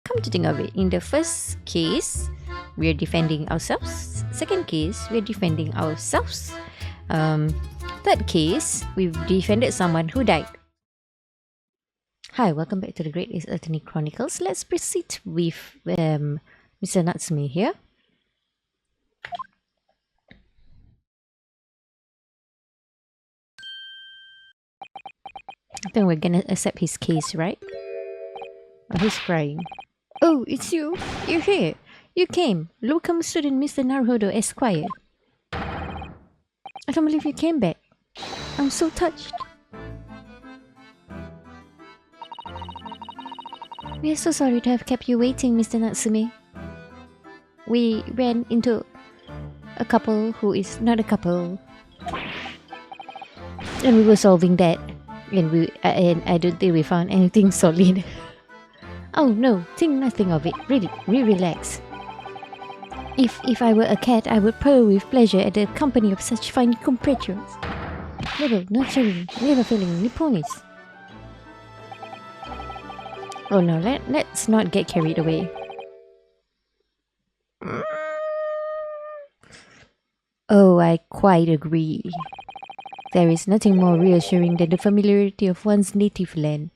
come to think of it, in the first case, we're defending ourselves. Second case, we're defending ourselves. Third case, we've defended someone who died. Hi, welcome back to the Great Attorney Chronicles. Let's proceed with Mr. Natsume here. I think we're gonna accept his case, right? Oh, he's crying. Oh, it's you. You're here. You came. Locum student Mr. Naruhodo Esquire. I don't believe you came back. I'm so touched. We are so sorry to have kept you waiting, Mr. Natsume. We ran into a couple who is not a couple. And we were solving that. And I don't think we found anything solid. Oh no, think nothing of it. Really, relax. If I were a cat, I would purr with pleasure at the company of such fine compatriots. Never nurturing, never feeling Nipponis. Oh no, let's not get carried away. Oh, I quite agree. There is nothing more reassuring than the familiarity of one's native land.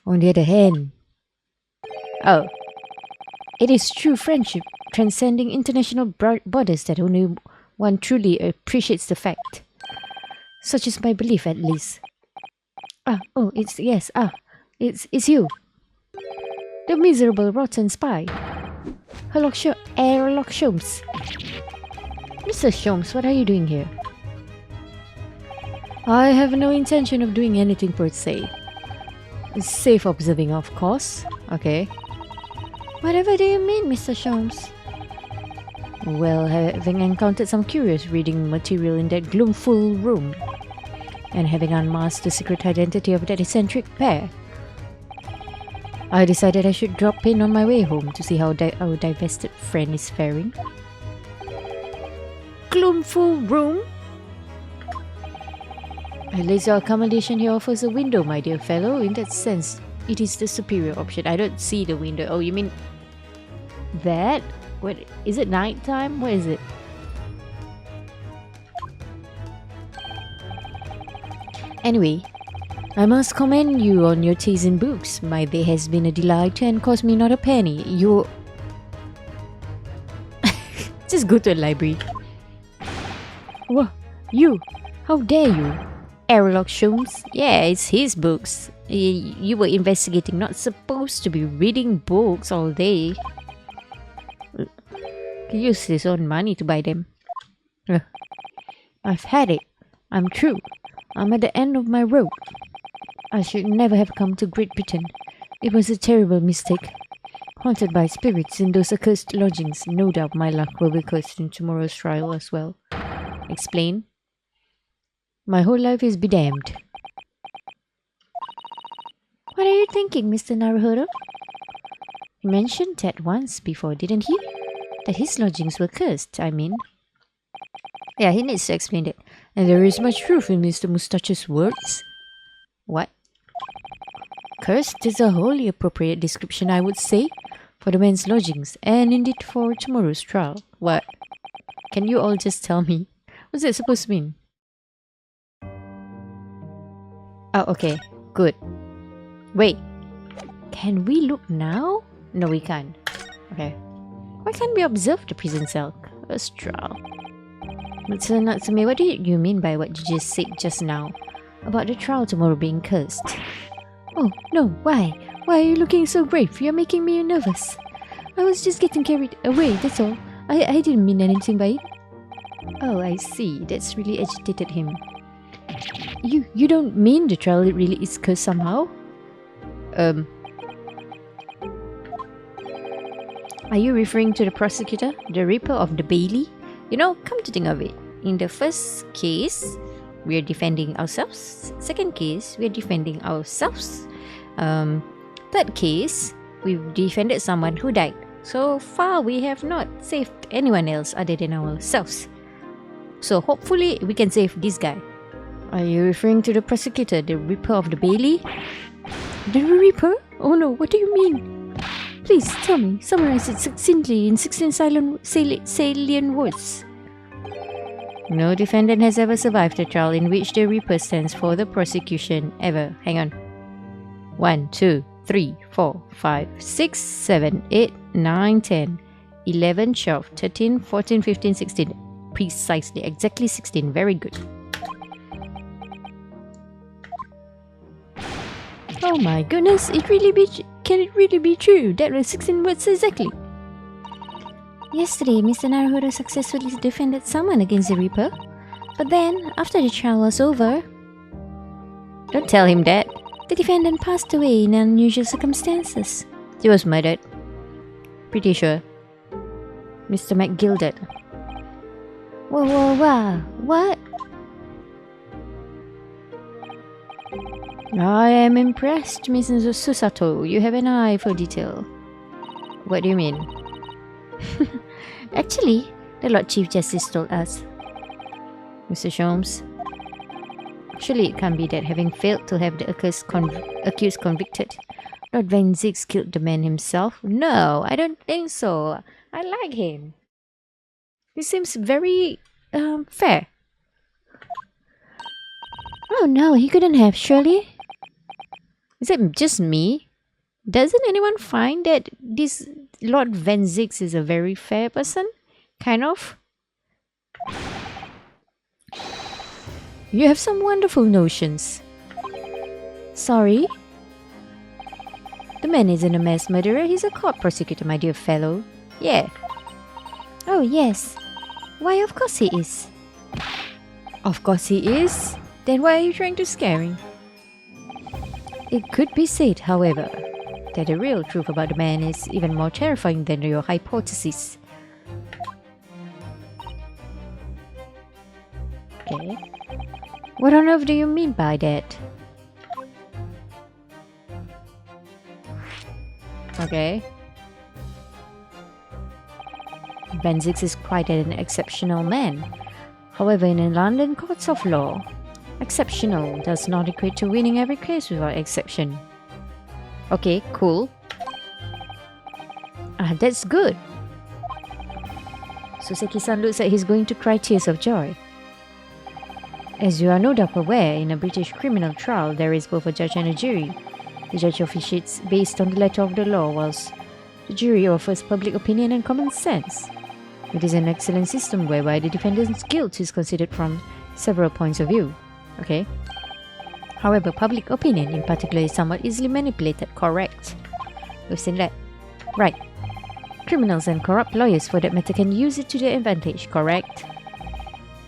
On the other hand, it is true friendship, transcending international borders, that only one truly appreciates the fact. Such is my belief, at least. It's you. The miserable, rotten spy. Herlock Sholmes. Mr. Sholmes, what are you doing here? I have no intention of doing anything per se. Safe observing, of course. Okay. Whatever do you mean, Mr. Sholmes? Well, having encountered some curious reading material in that gloomful room, and having unmasked the secret identity of that eccentric pair, I decided I should drop in on my way home to see how our divested friend is faring. Gloomful room? At least your accommodation here offers a window, my dear fellow. In that sense, it is the superior option. I don't see the window. Oh, you mean that? What is it? Night time? What is it? Anyway, I must commend you on your taste in books. My day has been a delight and cost me not a penny. You just go to a library. What? You? How dare you? Herlock Sholmes? Yeah, it's his books. You were investigating, not supposed to be reading books all day. He used his own money to buy them. I've had it. I'm through. I'm at the end of my rope. I should never have come to Great Britain. It was a terrible mistake. Haunted by spirits in those accursed lodgings. No doubt my luck will be cursed in tomorrow's trial as well. Explain. My whole life is bedamned. What are you thinking, Mr. Naruhodo? He mentioned that once before, didn't he? That his lodgings were cursed, I mean. Yeah, he needs to explain it. And there is much truth in Mr. Mustache's words. What? Cursed is a wholly appropriate description, I would say, for the man's lodgings, and indeed for tomorrow's trial. What? Can you all just tell me? What's it supposed to mean? Oh, okay. Good. Wait. Can we look now? No, we can't. Okay. Why can't we observe the prison cell? First trial. Mr. Natsume, what do you mean by what you just said just now? About the trial tomorrow being cursed? Oh, no. Why? Why are you looking so brave? You're making me nervous. I was just getting carried away, that's all. I didn't mean anything by it. Oh, I see. That's really agitated him. You don't mean the trial really is cursed somehow? Are you referring to the prosecutor? The Reaper of the Bailey? You know, come to think of it, in the first case, we're defending ourselves. Second case, we're defending ourselves. Third case, we've defended someone who died. So far, we have not saved anyone else other than ourselves. So hopefully, we can save this guy. Are you referring to the prosecutor, the Reaper of the Bailey? The Reaper? Oh no, what do you mean? Please tell me, summarize it succinctly in 16 salient words. No defendant has ever survived a trial in which the Reaper stands for the prosecution ever. Hang on. 1, 2, 3, 4, 5, 6, 7, 8, 9, 10, 11, 12, 13, 14, 15, 16. Precisely, exactly 16. Very good. Oh my goodness, can it really be true? That was 16 words exactly. Yesterday, Mr. Naruhodo successfully defended someone against the Reaper. But then, after the trial was over... Don't tell him that. The defendant passed away in unusual circumstances. He was murdered. Pretty sure. Mr. McGilded. Whoa, what? I am impressed, Mrs. Susato. You have an eye for detail. What do you mean? Actually, the Lord Chief Justice told us. Mr. Sholmes. Surely it can't be that having failed to have the accused convicted, Lord Van Zix killed the man himself? No, I don't think so. I like him. He seems very fair. Oh no, he couldn't have, surely? Is it just me? Doesn't anyone find that this Lord Van Zix is a very fair person? Kind of? You have some wonderful notions. Sorry? The man isn't a mass murderer, he's a court prosecutor, my dear fellow. Yeah. Oh, yes. Why, of course he is. Of course he is? Then why are you trying to scare me? It could be said, however, that the real truth about the man is even more terrifying than your hypothesis. Okay. What on earth do you mean by that? Okay. Van Zix is quite an exceptional man. However, in the London courts of law, exceptional does not equate to winning every case without exception. Okay, cool. That's good. Suseki-san looks like he's going to cry tears of joy. As you are no doubt aware, in a British criminal trial, there is both a judge and a jury. The judge officiates based on the letter of the law, whilst the jury offers public opinion and common sense. It is an excellent system whereby the defendant's guilt is considered from several points of view. Okay? However, public opinion in particular is somewhat easily manipulated, correct? We've seen that. Right. Criminals and corrupt lawyers for that matter can use it to their advantage, correct?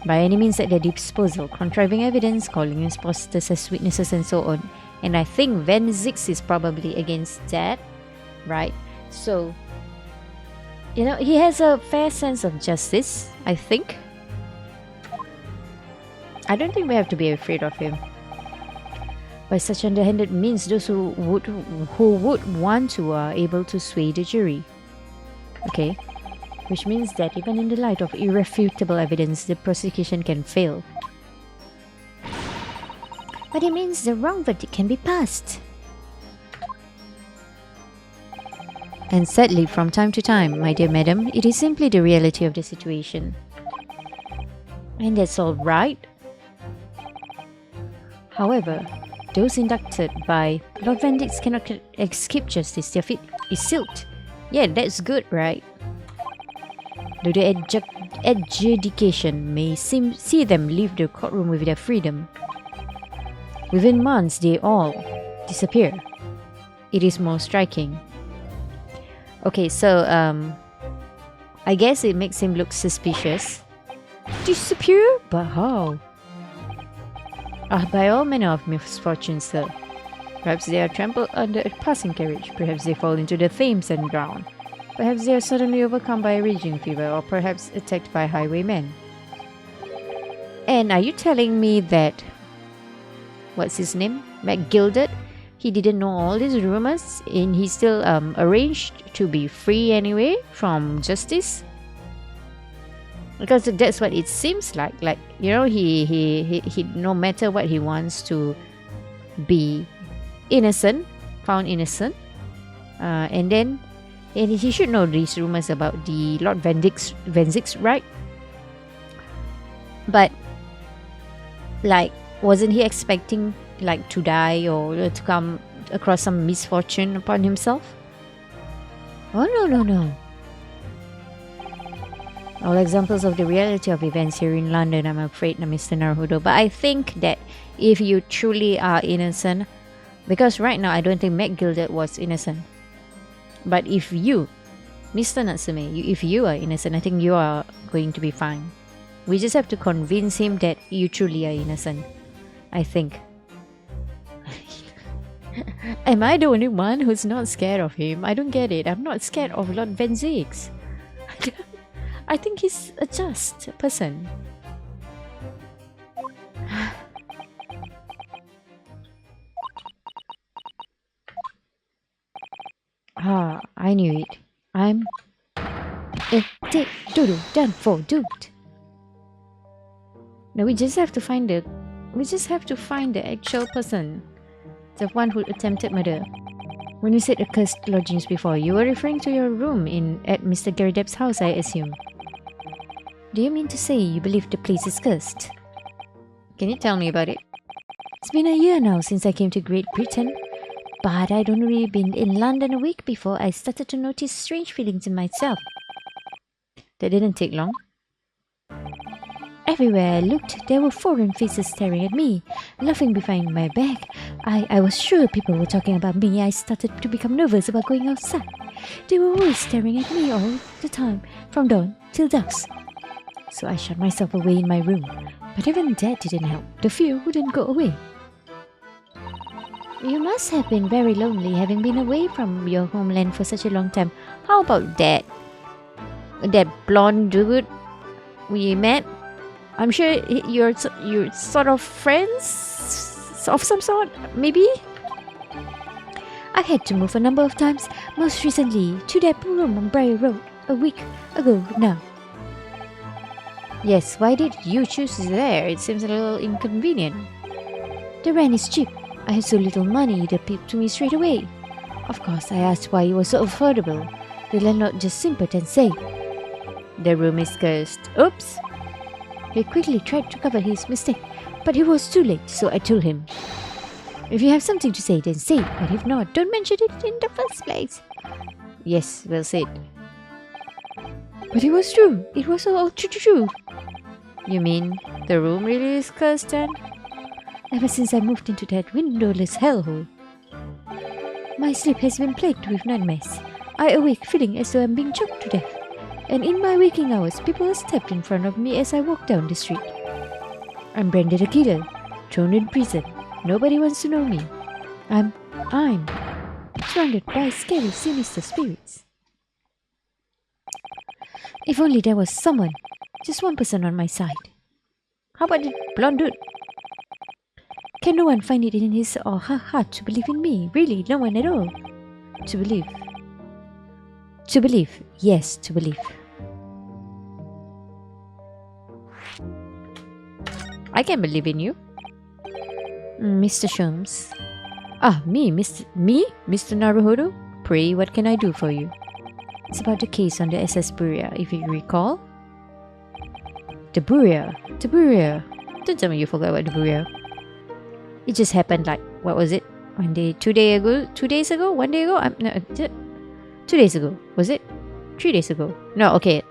By any means at their disposal, contriving evidence, calling imposters as witnesses and so on. And I think Van Zix is probably against that, right? So, you know, he has a fair sense of justice, I think. I don't think we have to be afraid of him. By such underhanded means, those who would want to are able to sway the jury. Okay? Which means that even in the light of irrefutable evidence, the prosecution can fail. But it means the wrong verdict can be passed. And sadly, from time to time, my dear madam, it is simply the reality of the situation. And that's all right. However, those inducted by Lord Van Zix cannot escape justice. Their fate is sealed. Yeah, that's good, right? Though the adjudication may see them leave the courtroom with their freedom, within months they all disappear. It is more striking. Okay, so I guess it makes him look suspicious. Disappear? But how? By all manner of misfortunes, sir. Perhaps they are trampled under a passing carriage. Perhaps they fall into the Thames and drown. Perhaps they are suddenly overcome by a raging fever, or perhaps attacked by highwaymen. And are you telling me that... what's his name? McGilded? He didn't know all these rumors and he still arranged to be free anyway from justice? Because that's what it seems like. Like, you know, he no matter what, he wants to be innocent, found innocent. And he should know these rumors about the Lord Venzix, right? But like, wasn't he expecting like to die or to come across some misfortune upon himself? Oh no. All examples of the reality of events here in London, I'm afraid, Mr. Naruhodo. But I think that if you truly are innocent, because right now I don't think Meg Gilded was innocent. But if you, Mr. Natsume, if you are innocent, I think you are going to be fine. We just have to convince him that you truly are innocent, I think. Am I the only one who's not scared of him? I don't get it. I'm not scared of Lord Venzix. I think he's a just person. I knew it. I'm done for, duped. No, we just have to find the actual person. The one who attempted murder. When you said accursed lodgings before, you were referring to your room at Mr. Garydeb's house, I assume. Do you mean to say you believe the place is cursed? Can you tell me about it? It's been a year now since I came to Great Britain, but I'd only been in London a week before I started to notice strange feelings in myself. That didn't take long. Everywhere I looked, there were foreign faces staring at me, laughing behind my back. I was sure people were talking about me. I started to become nervous about going outside. They were always staring at me all the time, from dawn till dusk. So I shut myself away in my room. But even that didn't help. The fear wouldn't go away. You must have been very lonely having been away from your homeland for such a long time. How about that? That blonde dude we met? I'm sure you're sort of friends of some sort, maybe? I had to move a number of times, most recently to that room on Briar Road a week ago now. Yes, why did you choose there? It seems a little inconvenient. The rent is cheap. I had so little money it appealed to me straight away. Of course, I asked why it was so affordable. The landlord just simpered and said, "The room is cursed." Oops! He quickly tried to cover his mistake, but it was too late, so I told him, "If you have something to say, then say it, but if not, don't mention it in the first place." Yes, well said. But it was true. It was all true. You mean the room really is cursed then? Ever since I moved into that windowless hellhole, my sleep has been plagued with nightmares. I awake feeling as though I'm being choked to death. And in my waking hours, people are stepped in front of me as I walk down the street. I'm branded a killer, thrown in prison. Nobody wants to know me. I'm surrounded by scary, sinister spirits. If only there was someone, just one person on my side. How about the blonde dude? Can no one find it in his or her heart to believe in me? Really, no one at all. To believe. Yes, to believe. I can believe in you. Mr. Sholmes. Mr. Naruhodo? Pray, what can I do for you? It's about the case on the SS Buria, if you recall. The Buria. Don't tell me you forgot about the Buria. It just happened like, what was it? 2 days ago? 1 day ago? 2 days ago. Was it? 3 days ago. No, okay.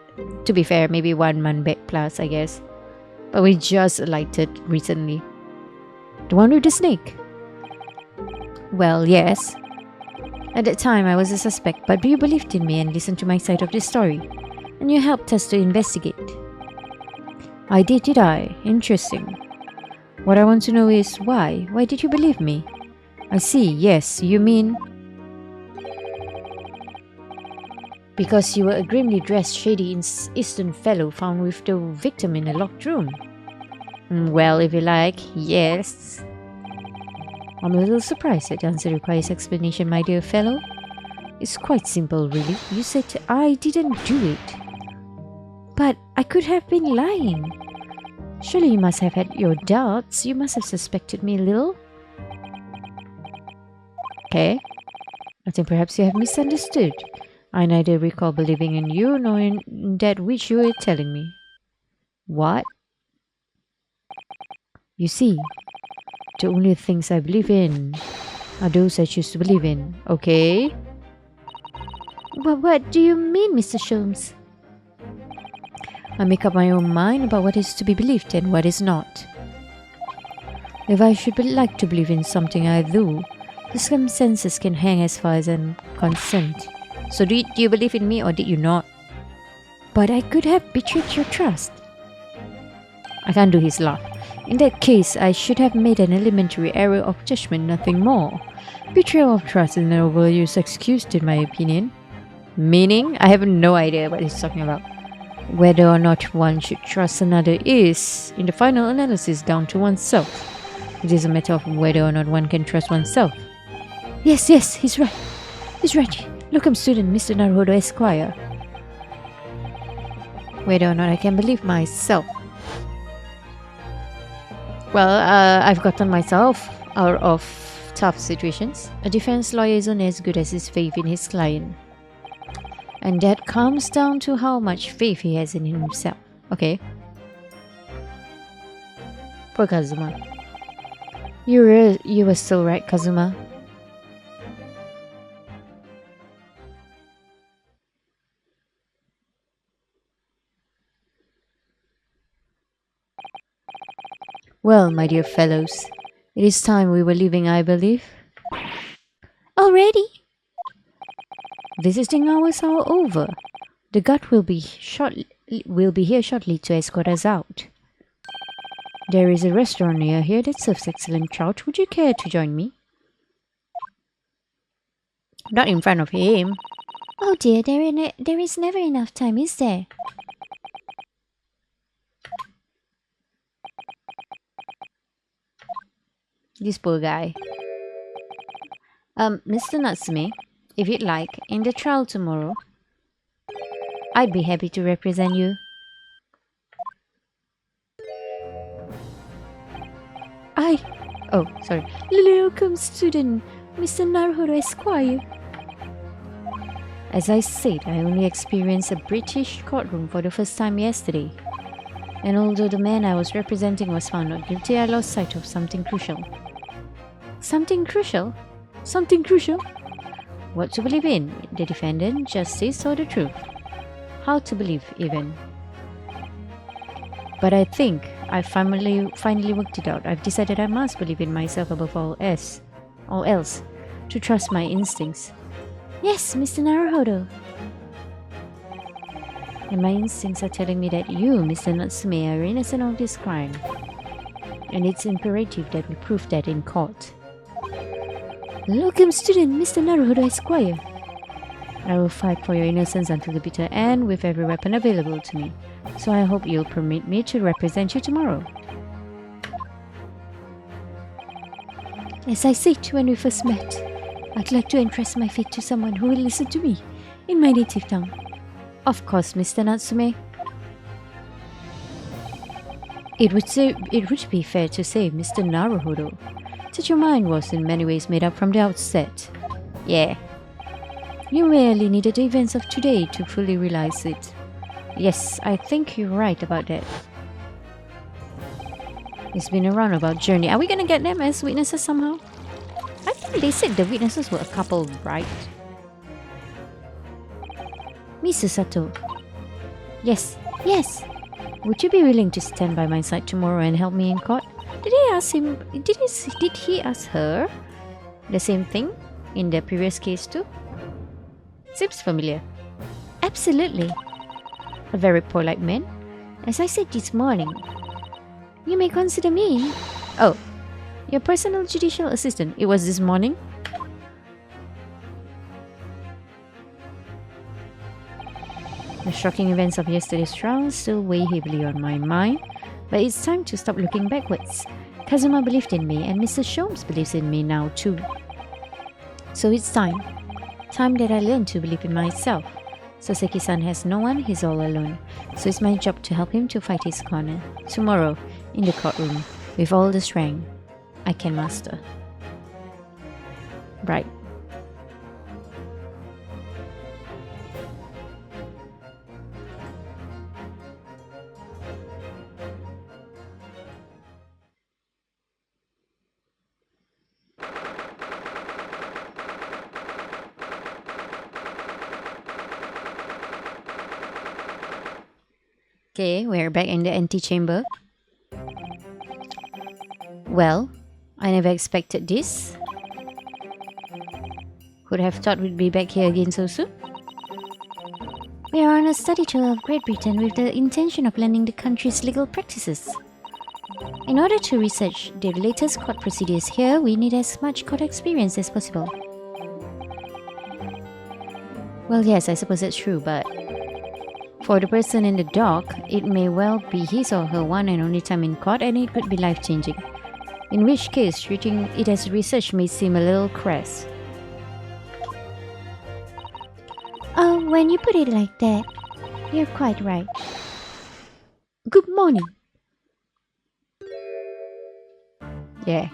To be fair, maybe 1 month back plus, I guess. But we just alighted recently. The one with the snake? Well, yes. At that time, I was a suspect, but you believed in me and listened to my side of the story. And you helped us to investigate. I did I? Interesting. What I want to know is why? Why did you believe me? I see, yes, you mean... Because you were a grimly dressed, shady Eastern fellow found with the victim in a locked room. Well, if you like, yes. I'm a little surprised that the answer requires explanation, my dear fellow. It's quite simple, really. You said I didn't do it. But I could have been lying. Surely you must have had your doubts. You must have suspected me a little. Okay. I think perhaps you have misunderstood. I neither recall believing in you nor in that which you were telling me. What? You see, the only things I believe in are those I choose to believe in, okay? What do you mean, Mr. Sholmes? I make up my own mind about what is to be believed and what is not. If I should like to believe in something, I do. The circumstances can hang as far as I'm concerned. So do you believe in me or did you not? But I could have betrayed your trust. I can't do his laugh. In that case, I should have made an elementary error of judgment, nothing more. Betrayal of trust is an overused excuse, in my opinion. Meaning? I have no idea what he's talking about. Whether or not one should trust another is, in the final analysis, down to oneself. It is a matter of whether or not one can trust oneself. Yes, he's right. He's right. Locum student, Mr. Naruhodo Esquire. Whether or not I can believe myself. Well, I've gotten myself out of tough situations. A defense lawyer is only as good as his faith in his client. And that comes down to how much faith he has in himself. Okay. Poor Kazuma. You were still right, Kazuma. Well, my dear fellows, it is time we were leaving, I believe. Already? Visiting hours are over. The guard will be here shortly to escort us out. There is a restaurant near here that serves excellent trout. Would you care to join me? Not in front of him. Oh dear, there is never enough time, is there? This poor guy. Mr. Natsume, if you'd like, in the trial tomorrow, I'd be happy to represent you. Oh, sorry. Locum student, Mr. Naruhodo Esquire. As I said, I only experienced a British courtroom for the first time yesterday. And although the man I was representing was found not guilty, I lost sight of something crucial. Something crucial? Something crucial? What to believe in? The defendant, justice, or the truth? How to believe, even. But I think I finally worked it out. I've decided I must believe in myself above all else, to trust my instincts. Yes, Mr. Naruhodo. And my instincts are telling me that you, Mr. Natsume, are innocent of this crime. And it's imperative that we prove that in court. Locum student, Mr. Naruhodo Esquire. I will fight for your innocence until the bitter end with every weapon available to me. So I hope you'll permit me to represent you tomorrow. As I said when we first met, I'd like to entrust my fate to someone who will listen to me in my native tongue. Of course, Mr. Natsume. It would be fair to say, Mr. Naruhodo, that your mind was in many ways made up from the outset. Yeah. You merely needed the events of today to fully realize it. Yes, I think you're right about that. It's been a roundabout journey. Are we gonna get them as witnesses somehow? I think they said the witnesses were a couple, right? Mr. Sato. Yes. Would you be willing to stand by my side tomorrow and help me in court? Did he ask him? Did he ask her the same thing in the previous case too? Seems familiar. Absolutely. A very polite man. As I said this morning, you may consider me. Oh, your personal judicial assistant. It was this morning? The shocking events of yesterday's trial still weigh heavily on my mind, but it's time to stop looking backwards. Kazuma believed in me, and Mr. Sholmes believes in me now too. So it's time. Time that I learn to believe in myself. Soseki-san has no one, he's all alone. So it's my job to help him to fight his corner. Tomorrow, in the courtroom, with all the strength I can muster. Right. Okay, we're back in the antechamber. Well, I never expected this. Would have thought we'd be back here again so soon. We are on a study tour of Great Britain with the intention of learning the country's legal practices. In order to research the latest court procedures here, we need as much court experience as possible. Well, yes, I suppose that's true, but for the person in the dock, it may well be his or her one and only time in court, and it could be life-changing. In which case, treating it as research may seem a little crass. Oh, when you put it like that, you're quite right. Good morning. Yeah.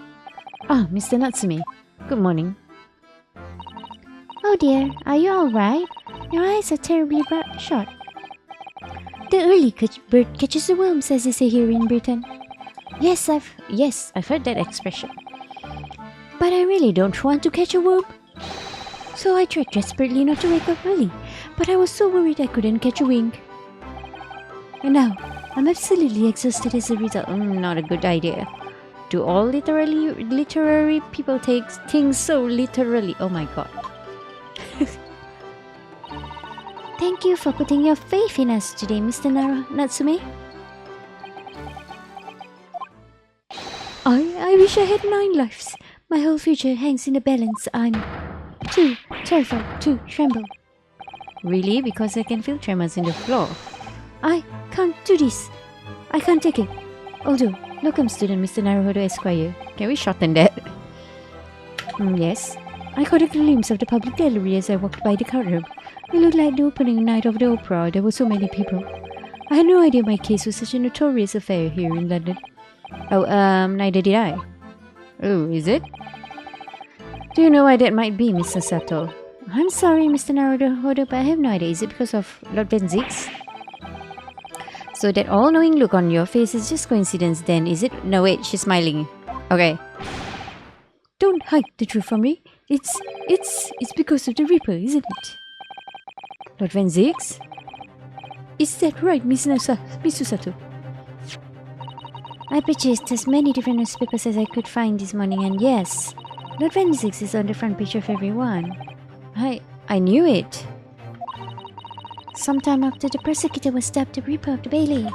Ah, Mr. Natsume. Good morning. Oh dear, are you alright? Your eyes are terribly shot. The early bird catches the worms, as they say here in Britain. Yes, I've heard that expression. But I really don't want to catch a worm. So I tried desperately not to wake up early, but I was so worried I couldn't catch a wink. And now, I'm absolutely exhausted as a result. Not a good idea. Do all literary people take things so literally? Oh my god. Thank you for putting your faith in us today, Mr. Natsume. I wish I had 9 lives. My whole future hangs in the balance. I'm too terrified to tremble. Really? Because I can feel tremors in the floor. I can't do this. I can't take it. Although, welcome student Mr. Naruhodo Esquire. Can we shorten that? Yes. I caught a glimpse of the public gallery as I walked by the courtroom. It looked like the opening night of the opera. There were so many people. I had no idea my case was such a notorious affair here in London. Oh, neither did I. Oh, is it? Do you know why that might be, Mr. Sato? I'm sorry, Mr. Naruhodo, but I have no idea. Is it because of Lord Van Zix? So that all-knowing look on your face is just coincidence then, is it? No, wait, she's smiling. Okay. Don't hide the truth from me. It's because of the Reaper, isn't it? Lord Van Zix? Is that right, Miss Sato? I purchased as many different newspapers as I could find this morning, and yes, Lord Van Zix is on the front page of every one. I knew it. Sometime after the prosecutor was dubbed the Reaper of the Bailey.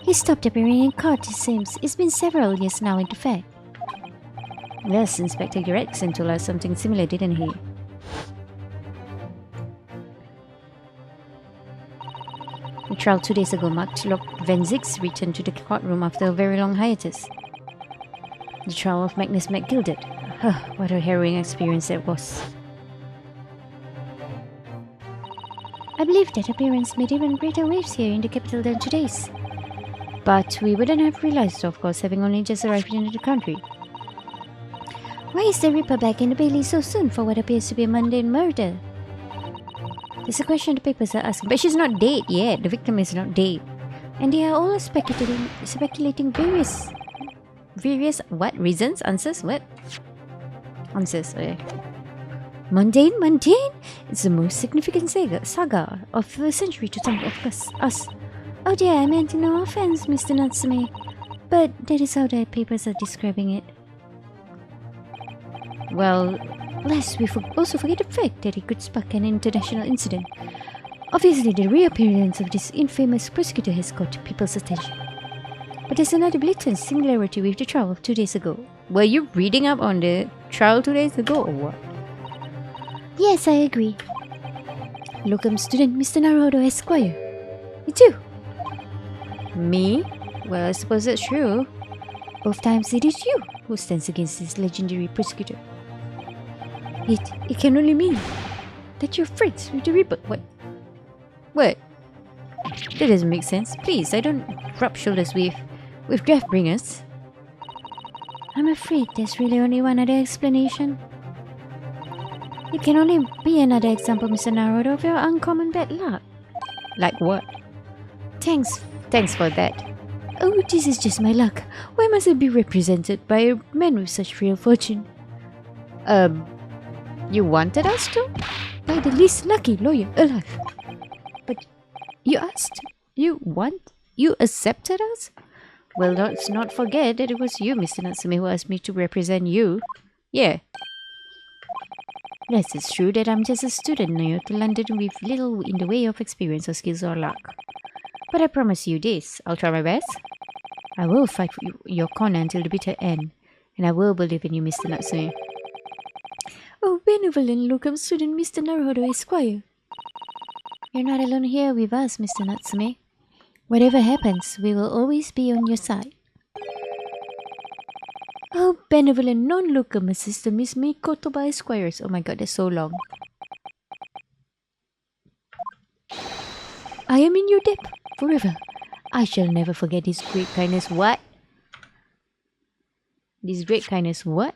He stopped appearing in court, it seems. It's been several years now, in fact. Yes, Inspector Gregson told us something similar, didn't he? The trial 2 days ago marked Lord Van Zix returned to the courtroom after a very long hiatus. The trial of Magnus MacGilded. What a harrowing experience that was. I believe that appearance made even greater waves here in the capital than today's. But we wouldn't have realized, of course, having only just arrived into the country. Why is the Reaper back in the Bailey so soon for what appears to be a mundane murder? There's a question the papers are asking, but she's not dead yet. The victim is not dead. And they are all speculating various what? Reasons? Answers? What? Answers, okay. Mundane? It's the most significant saga of the century to some of us. Oh dear, I meant no offense, Mr. Natsume. But that is how the papers are describing it. Well, lest we also forget the fact that it could spark an international incident. Obviously, the reappearance of this infamous prosecutor has caught people's attention. But there's another blatant similarity with the trial of 2 days ago. Were you reading up on the trial 2 days ago or what? Yes, I agree. Locum student Mr. Naruhodo Esquire. Me too. Me? Well, I suppose that's true. Both times it is you who stands against this legendary prosecutor. It can only mean that you're friends with the Reaper. What? That doesn't make sense. Please, I don't rub shoulders with Deathbringers. I'm afraid there's really only one other explanation. It can only be another example, Mr. Naruhodo, of your uncommon bad luck. Like what? Thanks for that. Oh, this is just my luck. Why must I be represented by a man with such real fortune? You wanted us to? By the least lucky lawyer alive. But you asked. You what? You accepted us? Well, let's not forget that it was you, Mr. Natsume, who asked me to represent you. Yeah. Yes, it's true that I'm just a student new to London with little in the way of experience or skills or luck. But I promise you this, I'll try my best. I will fight for your corner until the bitter end, and I will believe in you, Mr. Natsume. Oh, benevolent locum student, Mr. Naruhodo Esquire. You're not alone here with us, Mr. Natsume. Whatever happens, we will always be on your side. Oh, benevolent non-locum assistant Miss Mikotoba Esquires. Oh my god, that's so long. I am in your debt forever. I shall never forget this great kindness. What? This great kindness what?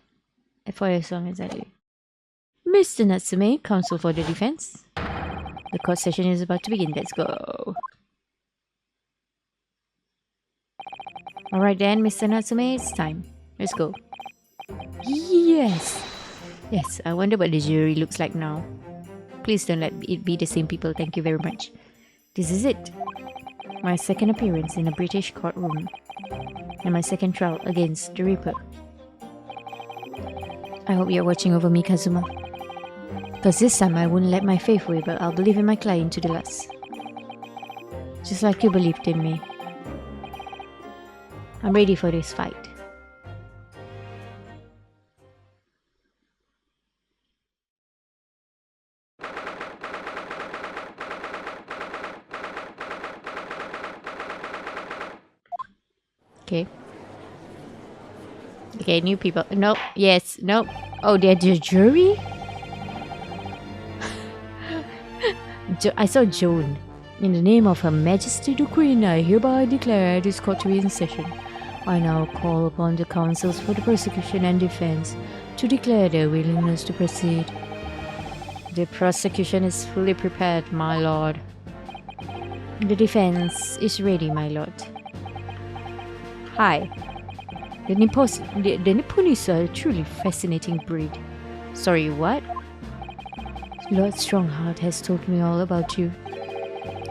For as long as I live. Mr. Natsume, counsel for the defense. The court session is about to begin. Let's go. Alright then, Mr. Natsume, it's time. Let's go. Yes! Yes, I wonder what the jury looks like now. Please don't let it be the same people. Thank you very much. This is it. My second appearance in a British courtroom. And my second trial against the Reaper. I hope you're watching over me, Kazuma. Because this time I won't let my faith waver. I'll believe in my client to the last. Just like you believed in me. I'm ready for this fight. Okay. Okay, new people. Nope. Yes. Nope. Oh, they're the jury? I saw Joan. In the name of Her Majesty the Queen, I hereby declare this court to be in session. I now call upon the counsels for the prosecution and defense to declare their willingness to proceed. The prosecution is fully prepared, my lord. The defense is ready, my lord. Hi. The Nipponese are a truly fascinating breed. Sorry, what? Lord Strongheart has told me all about you.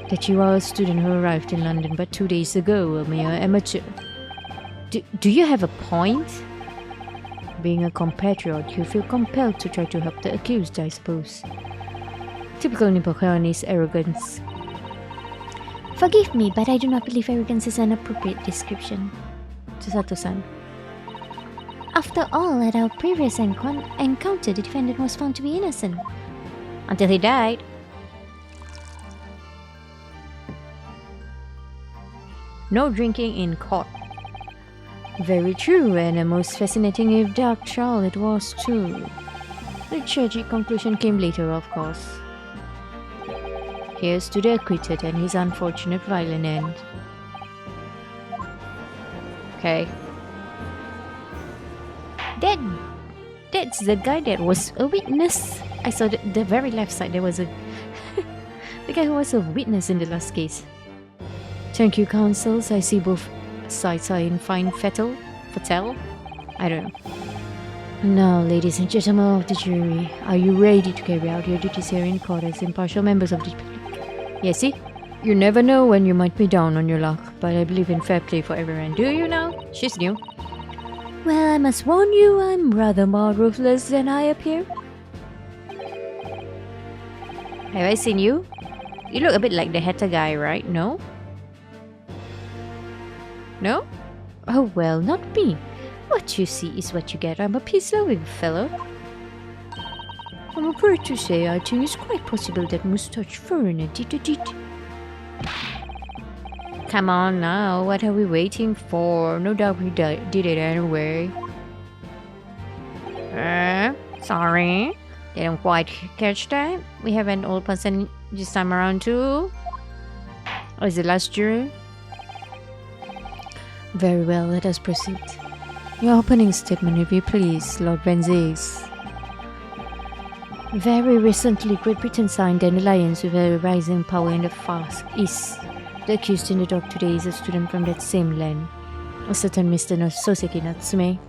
That you are a student who arrived in London but 2 days ago, a mere amateur. Do you have a point? Being a compatriot, you feel compelled to try to help the accused, I suppose. Typical Nipponese arrogance. Forgive me, but I do not believe arrogance is an appropriate description. Chisato-san. After all, at our previous encounter, the defendant was found to be innocent. Until he died. No drinking in court. Very true, and a most fascinating if dark trial it was too. The tragic conclusion came later, of course. Here's to the acquitted and his unfortunate violent end. Okay. That's the guy that was a witness. I saw the very left side there was a the guy who was a witness in the last case. Thank you, counsels. I see both sides are in fine fettle. I don't know. Now, ladies and gentlemen of the jury, are you ready to carry out your duties here in court as impartial members of the public? Yes, see? You never know when you might be down on your luck, but I believe in fair play for everyone. Do you now? She's new. Well, I must warn you, I'm rather more ruthless than I appear. Have I seen you? You look a bit like the hatter guy, right? No? No? Oh well, not me. What you see is what you get. I'm a peace-loving fellow. I'm afraid to say I think it's quite possible that moustache foreigner did it. Come on now, what are we waiting for? No doubt we did it anyway. Sorry. Didn't quite catch that. We have an old person this time around too. Or is it last jury? Very well, let us proceed. Your opening statement, if you please, Lord Venzes. Very recently, Great Britain signed an alliance with a rising power in the far east. The accused in the dock today is a student from that same land, a certain Mr. Soseki Natsume.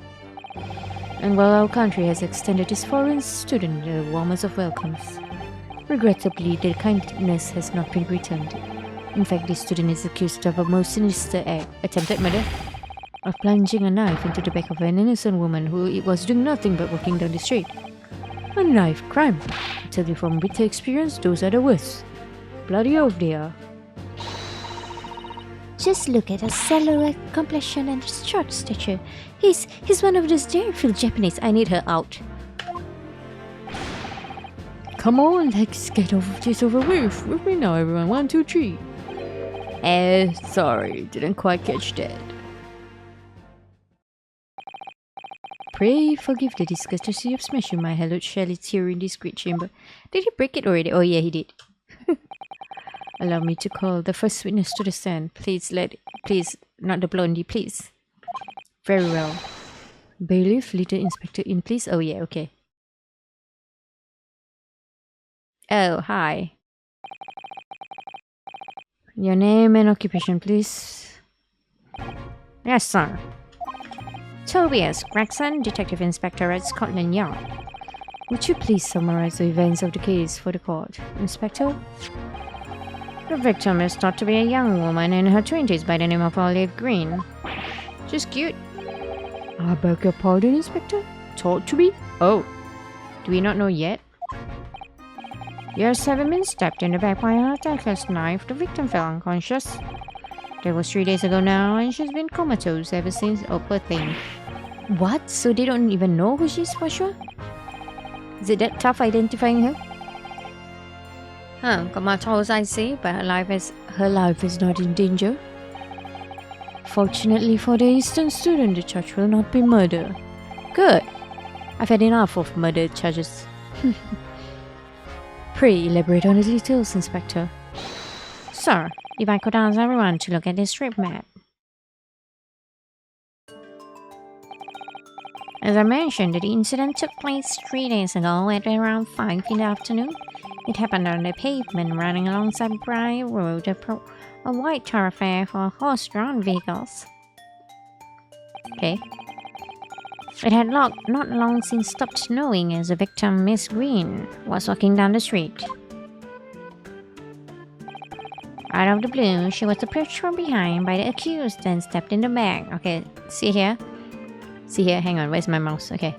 And while our country has extended this foreign student the warmest of welcomes, regrettably, their kindness has not been returned. In fact, this student is accused of a most sinister act, attempted murder, of plunging a knife into the back of an innocent woman who was doing nothing but walking down the street. A knife crime. I tell you from bitter experience, those are the worst. Bloody oath they are. Just look at his silhouette, complexion, and short stature. He's one of those dare-filled Japanese. I need her out. Come on, let's get this over with me now, everyone. 1, 2, 3. Sorry, didn't quite catch that. Pray forgive the discourtesy of smashing my hallowed chalice here in this great chamber. Did he break it already? Oh yeah, he did. Allow me to call the first witness to the stand. Please, not the blondie, please. Very well. Bailiff, little inspector in, please. Oh yeah, okay. Oh, hi. Your name and occupation, please. Yes, sir. Tobias Gregson, Detective Inspector at Scotland Yard. Would you please summarize the events of the case for the court, Inspector? The victim is thought to be a young woman in her 20s by the name of Olive Green. She's cute. I beg your pardon, Inspector? Thought to be? Oh, do we not know yet? Years having been stabbed in the back by a tactless knife, the victim fell unconscious. That was 3 days ago now, and she's been comatose ever since. Oh, poor thing. What? So they don't even know who she is for sure? Is it that tough identifying her? Comatose, I see, but her life is not in danger. Fortunately for the Eastern student, the charge will not be murder. Good. I've had enough of murder charges. Pray elaborate on the details, Inspector. Sir, if I could ask everyone to look at this strip map. As I mentioned, the incident took place 3 days ago at around 5 in the afternoon. It happened on the pavement running alongside Briar Road, a white thoroughfare for horse-drawn vehicles. Okay. It had not long since stopped snowing as the victim, Miss Green, was walking down the street. Out of the blue, she was approached from behind by the accused and stepped in the back. Okay, see here? See here, hang on, where's my mouse? Okay,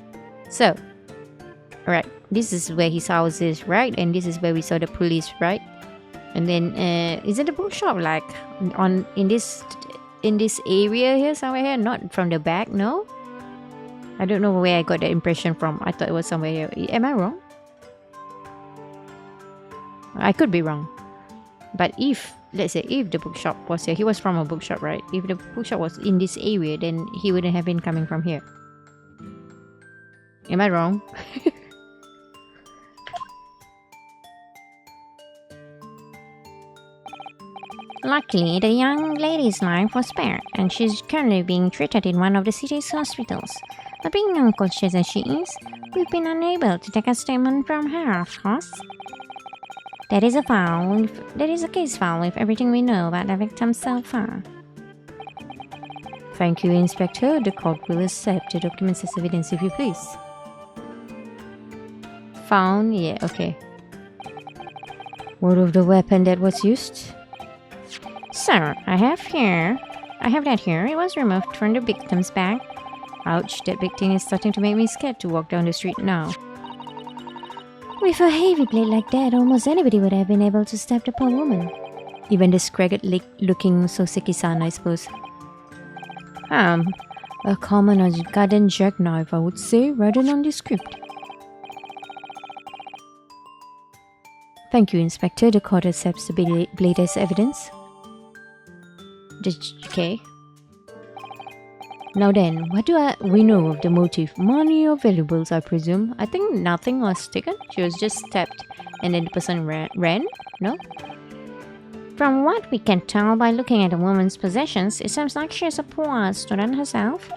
so, alright, this is where his house is, right? And this is where we saw the police, right? And then, is it the bookshop, like, in this area here, somewhere here? Not from the back, no? I don't know where I got that impression from. I thought it was somewhere here. Am I wrong? I could be wrong. But if, let's say, if the bookshop was here, he was from a bookshop, right? If the bookshop was in this area, then he wouldn't have been coming from here. Am I wrong? Luckily, the young lady's life was spared, and she's currently being treated in one of the city's hospitals. But being unconscious as she is, we've been unable to take a statement from her, of course. That is a case file with everything we know about the victim so far. Thank you, Inspector. The court will accept the documents as evidence if you please. Found? Yeah, okay. What of the weapon that was used? Sir, I have that here. It was removed from the victim's bag. Ouch, that big thing is starting to make me scared to walk down the street now. With a heavy blade like that, almost anybody would have been able to stab the poor woman. Even the scragged-looking Soseki-san, I suppose. A common garden jackknife, I would say, rather nondescript. Thank you, Inspector. The court accepts the blade as evidence. Okay. Now then, what do we know of the motive? Money or valuables, I presume? I think nothing was taken. She was just stabbed and then the person ran? No? From what we can tell by looking at the woman's possessions, it seems like she is a poor student herself.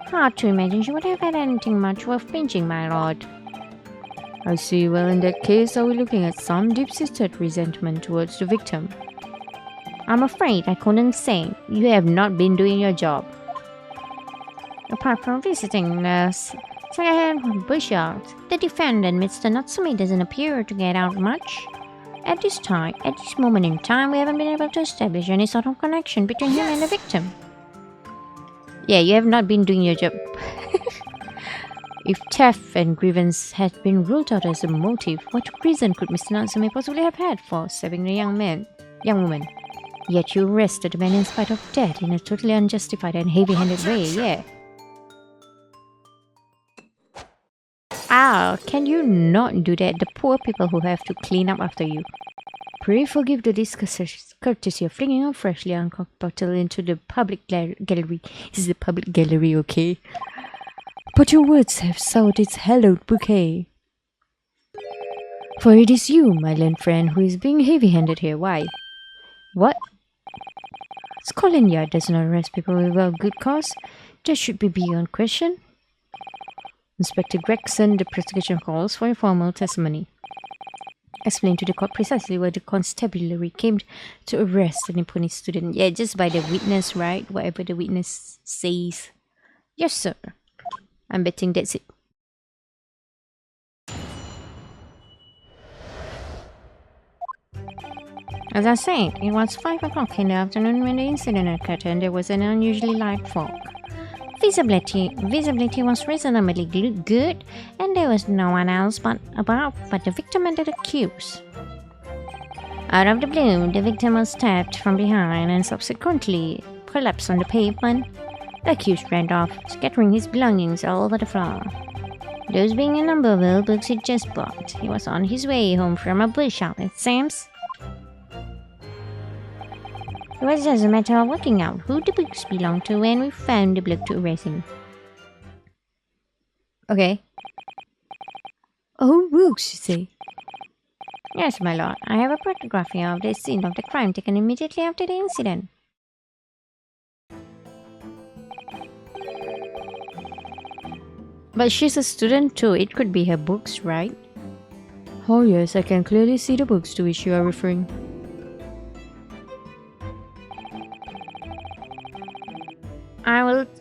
Hard to imagine she would have had anything much worth pinching, my lord. I see. Well, in that case, are we looking at some deep-seated resentment towards the victim? I'm afraid I couldn't say. You have not been doing your job. Apart from visiting the second-hand Bookshop, the defendant, Mr. Natsumi, doesn't appear to get out much. At this moment in time, we haven't been able to establish any sort of connection between him and the victim. Yeah, you have not been doing your job. If theft and grievance had been ruled out as a motive, what reason could Mr. Natsume possibly have had for stabbing the young woman? Yet you arrested the man in spite of death in a totally unjustified and heavy-handed way, yeah. Ah, can you not do that? The poor people who have to clean up after you. Pray forgive the discourtesy of flinging a freshly uncorked bottle into the public gallery. This is the public gallery, okay? But your words have soured its hallowed bouquet. For it is you, my learned friend, who is being heavy-handed here. Why? What? Scotland Yard does not arrest people without good cause. That should be beyond question. Inspector Gregson, the prosecution calls for informal testimony. Explain to the court precisely why the constabulary came to arrest the Nipponese student. Yeah, just by the witness, right? Whatever the witness says. Yes, sir. I'm betting that's it. As I said, it was 5 o'clock in the afternoon when the incident occurred and there was an unusually light fog. Visibility was reasonably good and there was no one else but the victim and the accused. Out of the blue, the victim was stabbed from behind and subsequently collapsed on the pavement. The accused ran off, scattering his belongings all over the floor. Those being a number of old books he just bought. He was on his way home from a Bookshop, it seems. It was just a matter of working out who the books belonged to when we found the bloke to arrest him. Okay. Oh, books, you say? Yes, my lord. I have a photograph here of the scene of the crime taken immediately after the incident. But she's a student too. It could be her books, right? Oh yes, I can clearly see the books to which you are referring.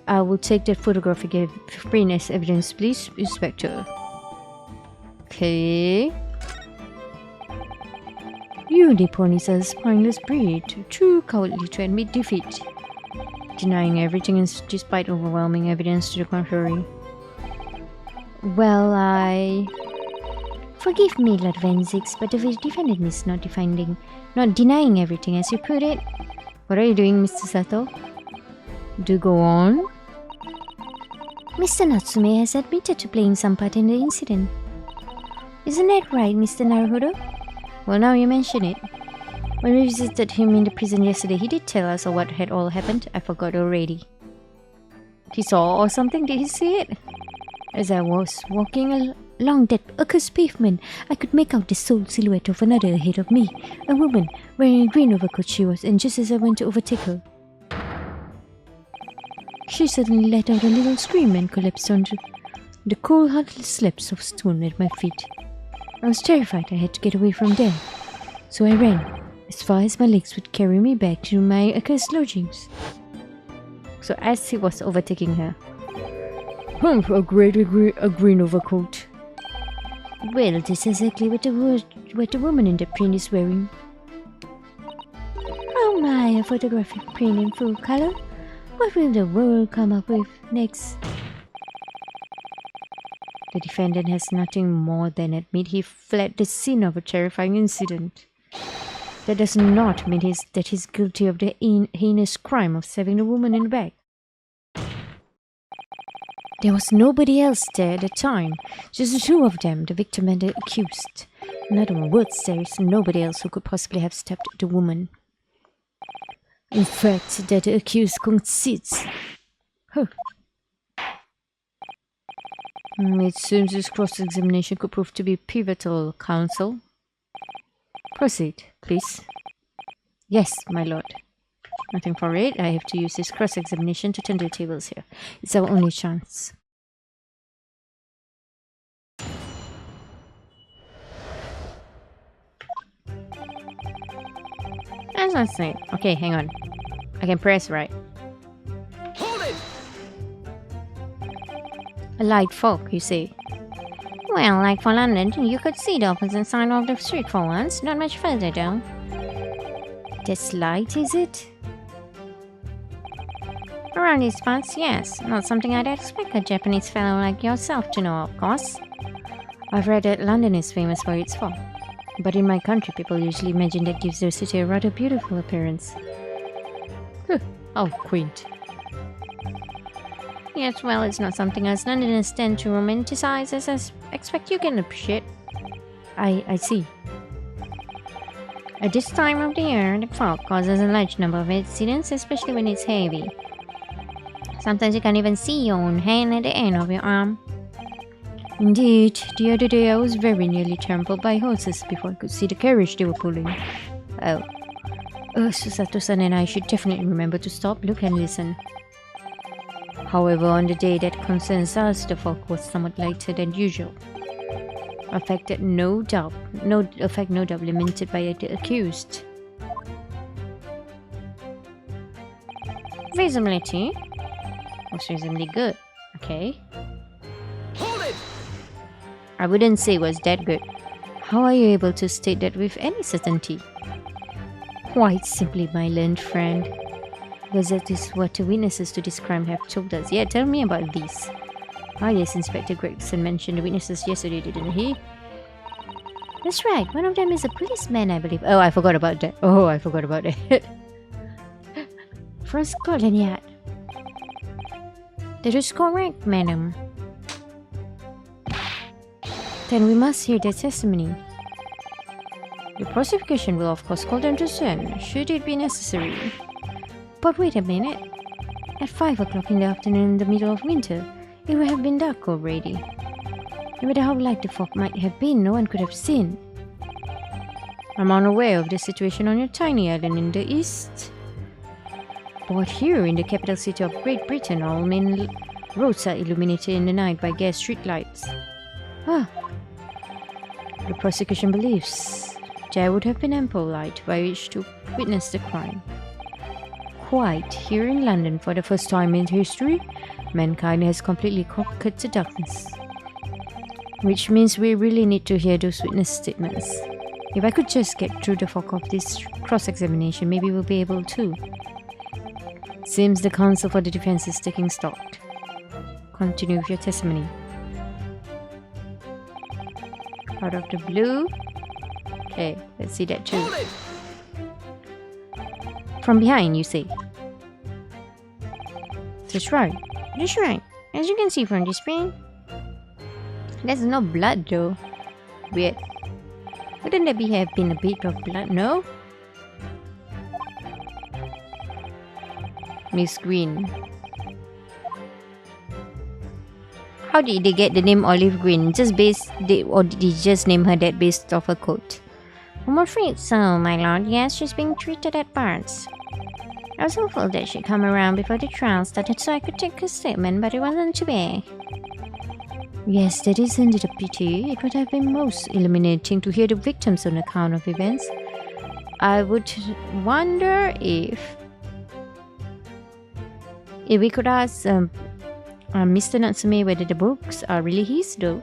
I will take that photographic print as evidence, please, Inspector. Okay. You Nipponese are a spineless breed, too cowardly to admit defeat, denying everything despite overwhelming evidence to the contrary. Well, forgive me, Lord Venzix, but the defendant is not denying everything as you put it. What are you doing, Mr. Sato? Do go on. Mr. Natsume has admitted to playing some part in the incident. Isn't that right, Mr. Naruhodo? Well, now you mention it. When we visited him in the prison yesterday, he did tell us what had all happened. I forgot already. He saw or something? Did he see it? As I was walking along that accursed pavement, I could make out the sole silhouette of another ahead of me. A woman, wearing a green overcoat she was, and just as I went to overtake her, she suddenly let out a little scream and collapsed onto the cold, heartless slabs of stone at my feet. I was terrified. I had to get away from there. So I ran, as far as my legs would carry me back to my accursed lodgings. So as he was overtaking her, a green overcoat. Well, this is exactly what the woman in the print is wearing. Oh my, a photographic print in full color? What will the world come up with next? The defendant has nothing more than admit he fled the scene of a terrifying incident. That does not mean that he's guilty of the heinous crime of stabbing the woman in the back. There was nobody else there at the time, just the two of them, the victim and the accused. In other words, there is nobody else who could possibly have stabbed the woman. In fact, that the accused concedes. It seems this cross-examination could prove to be pivotal, counsel. Proceed, please. Yes, my lord. Nothing for it. I have to use this cross-examination to turn the tables here. It's our only chance. As I say. Okay, hang on. I can press right. Hold it! A light fog, you say? Well, like for London, you could see the opposite side of the street for once. Not much further, though. That's light, is it? Around these parts, yes. Not something I'd expect a Japanese fellow like yourself to know, of course. I've read that London is famous for its fog. But in my country, people usually imagine that gives their city a rather beautiful appearance. How quaint. Yes, well, it's not something us Londoners tend to romanticize as I expect you can appreciate. I see. At this time of the year, the fog causes a large number of accidents, especially when it's heavy. Sometimes you can't even see your own hand at the end of your arm. Indeed, the other day I was very nearly trampled by horses before I could see the carriage they were pulling. Oh. Susato-san and I should definitely remember to stop, look and listen. However, on the day that concerns us, the fog was somewhat lighter than usual. A fact that no doubt lamented by the accused. Visibility was reasonably good. Okay. Hold it! I wouldn't say it was that good. How are you able to state that with any certainty? Quite simply, my learned friend. Because that is what the witnesses to this crime have told us. Yeah, tell me about these. Ah yes, Inspector Gregson mentioned the witnesses yesterday, didn't he? That's right, one of them is a policeman, I believe. Oh, I forgot about that. From Scotland Yard. That is correct, madam. Then we must hear their testimony. The prosecution will of course call them to stand, should it be necessary. But wait a minute. At 5 o'clock in the afternoon in the middle of winter, it would have been dark already. No matter how light the fog might have been, no one could have seen. I'm unaware of the situation on your tiny island in the east. But here in the capital city of Great Britain, all main roads are illuminated in the night by gas streetlights. The prosecution believes there would have been ample light by which to witness the crime. Quite here in London, for the first time in history, mankind has completely conquered the darkness. Which means we really need to hear those witness statements. If I could just get through the fog of this cross-examination, maybe we'll be able to. Seems the counsel for the defense is taking stock. Continue with your testimony. Out of the blue. Okay, let's see that too. From behind, you say? That's right. That's right. As you can see from the screen. There's no blood though. Weird. Wouldn't there have been a bit of blood? No? Miss Green. How did they get the name Olive Green? Or did they just name her that based off her coat? I'm afraid so, my lord. Yes, she's being treated at Barnes. I was hopeful that she'd come around before the trial started so I could take her statement, but it wasn't to be. Yes, that is indeed a pity. It would have been most illuminating to hear the victim's own account of events. I would wonder if we could ask Mr. Natsume whether the books are really his, though.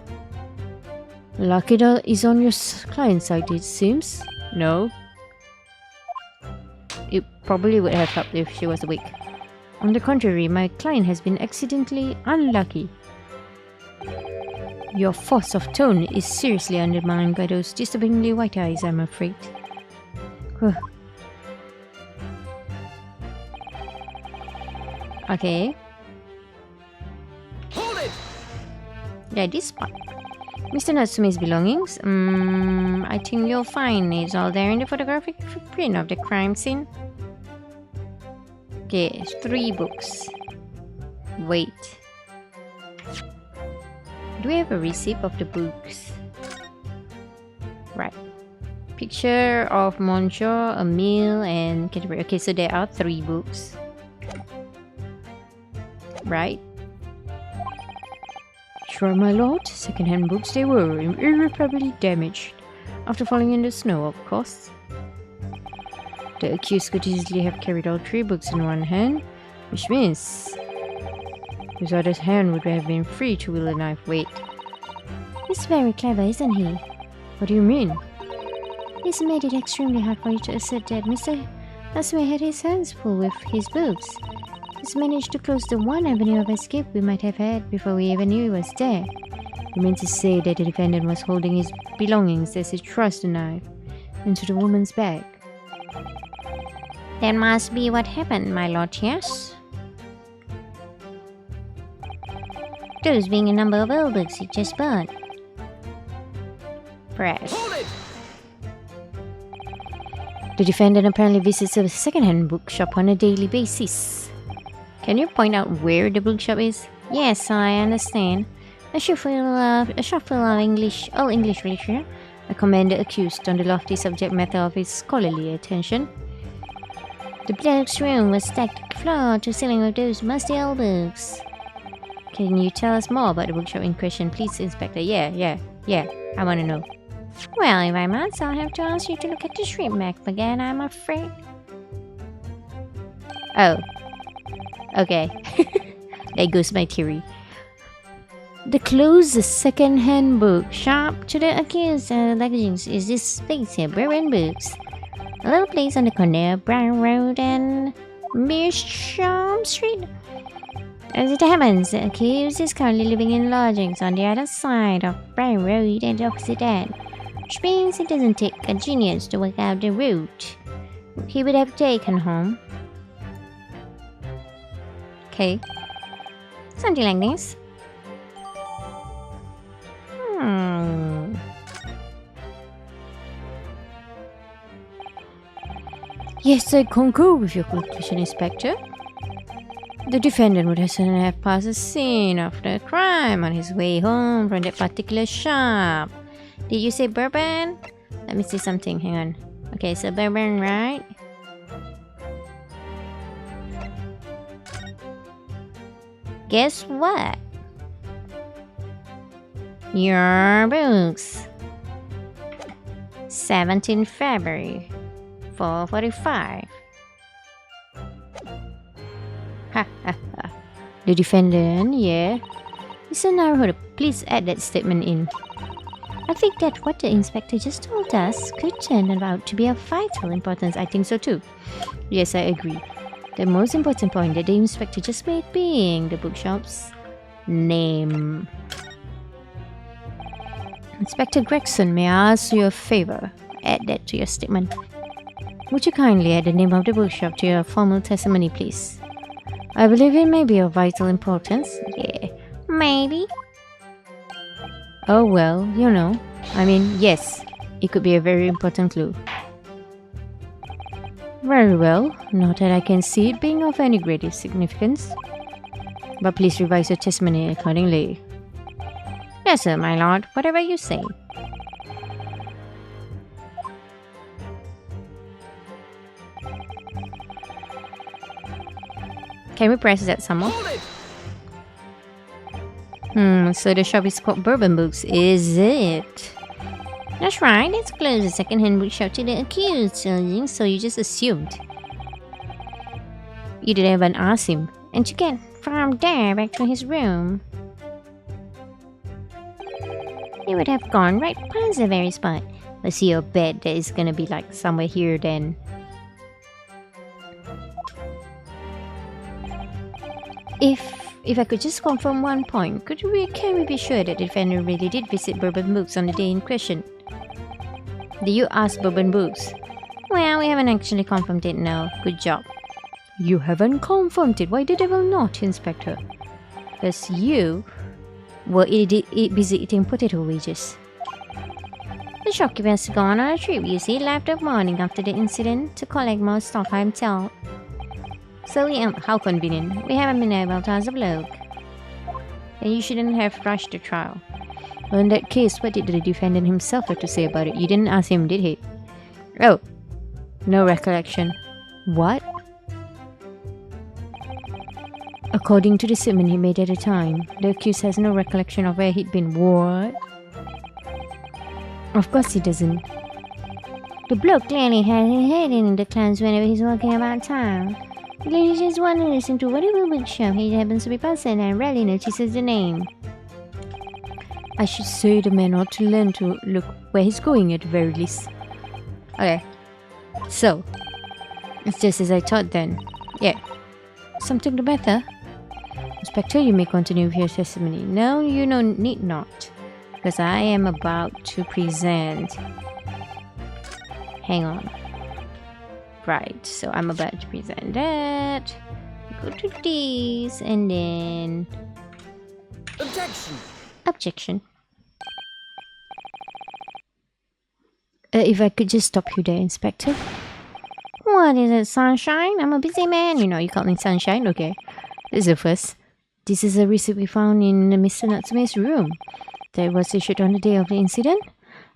Lakida is on your client's side, it seems. No. It probably would have helped if she was awake. On the contrary, my client has been accidentally unlucky. Your force of tone is seriously undermined by those disturbingly white eyes, I'm afraid. Okay. Hold it! Yeah, this part. Mr. Natsume's belongings? I think you'll find it's all there in the photographic footprint of the crime scene. Okay, 3 books. Wait. Do we have a receipt of the books? Right. Picture of Monsieur, a meal, and category. Okay, so there are 3 books. Right? Sure, my lord. Second-hand books they were, irreparably damaged. After falling in the snow, of course. The accused could easily have carried all 3 books in one hand, which means his other hand would have been free to wield a knife. Wait. He's very clever, isn't he? What do you mean? He's made it extremely hard for you to assert that Mr. Asway had his hands full with his books. He's managed to close the one avenue of escape we might have had before we even knew he was there. You mean to say that the defendant was holding his belongings as he thrust the knife into the woman's bag? That must be what happened, my lord, yes? Those being a number of old books he just bought. Press. Hold it! The defendant apparently visits a second-hand bookshop on a daily basis. Can you point out where the bookshop is? Yes, I understand. A shop full of all English literature. I commend the accused on the lofty subject matter of his scholarly attention. The bloke's room was stacked floor to ceiling with those musty old books. Can you tell us more about the bookshop in question, please, Inspector? Yeah, I want to know. Well, if I must, I'll have to ask you to look at the shrimp map again, I'm afraid. Oh. Okay. There goes my theory. The closest second-hand book shop to the accused legends is this place here, Bourbon Books. A little place on the corner of Brown Road and Meerschaum Street. As it happens, the accused is currently living in lodgings on the other side of Brown Road and opposite that, which means it doesn't take a genius to work out the route he would have taken home. Okay. Something like this. Yes, I concur with your conclusion, Inspector. The defendant would certainly have passed the scene of the crime on his way home from that particular shop. Did you say bourbon? Let me see something, hang on. Okay, so bourbon, right? Guess what? Your books. 17 February, 4:45. Ha ha ha. The defendant, yeah. Mr. Naruhodo, please add that statement in. I think that what the inspector just told us could turn out to be of vital importance. I think so too. Yes, I agree. The most important point that the inspector just made being the bookshop's name. Inspector Gregson, may I ask you a favor? Add that to your statement. Would you kindly add the name of the bookshop to your formal testimony, please? I believe it may be of vital importance. Yeah, maybe. Oh well, you know. I mean, yes, it could be a very important clue. Very well, not that I can see it being of any great significance. But please revise your testimony accordingly. Yes, sir, my lord, whatever you say. Can we press that some more? So the shop is called Bourbon Books, is it? That's right, it's closed. A second-hand bookshop to the accused, so you just assumed. You didn't even ask him. And to get from there back to his room, he would have gone right past the very spot. I see your bed that is gonna be like somewhere here then. If I could just confirm one point, can we be sure that the defendant really did visit Bourbon Books on the day in question? Did you ask Bourbon Books? Well, we haven't actually confirmed it, no. Good job. You haven't confirmed it? Why the devil not, Inspector? Because you were busy eating potato wedges. The shopkeeper has gone on a trip, you see, left the morning after the incident to collect more stock for himself. So, how convenient. We haven't been able to ask the bloke. Then you shouldn't have rushed the trial. Well, in that case, what did the defendant himself have to say about it? You didn't ask him, did he? Oh, no recollection. What? According to the statement he made at the time, the accused has no recollection of where he'd been. What? Of course he doesn't. The bloke clearly had his head in the clouds whenever he's walking about town. The lady just wanders to listen to whatever bookshop he happens to be passing and rarely notices the name. I should say the man ought to learn to look where he's going at the very least. Okay. So, it's just as I thought then. Yeah. Something the matter? Inspector, you may continue with your testimony. No, you need not. Because I am about to present. Hang on. Right, so I'm about to present that. Go to this and then... Objection! Objection. If I could just stop you there, Inspector. What is it, Sunshine? I'm a busy man. You know, you call me Sunshine? Okay. This is the first. This is a receipt we found in Mr. Natsume's room. That was issued on the day of the incident.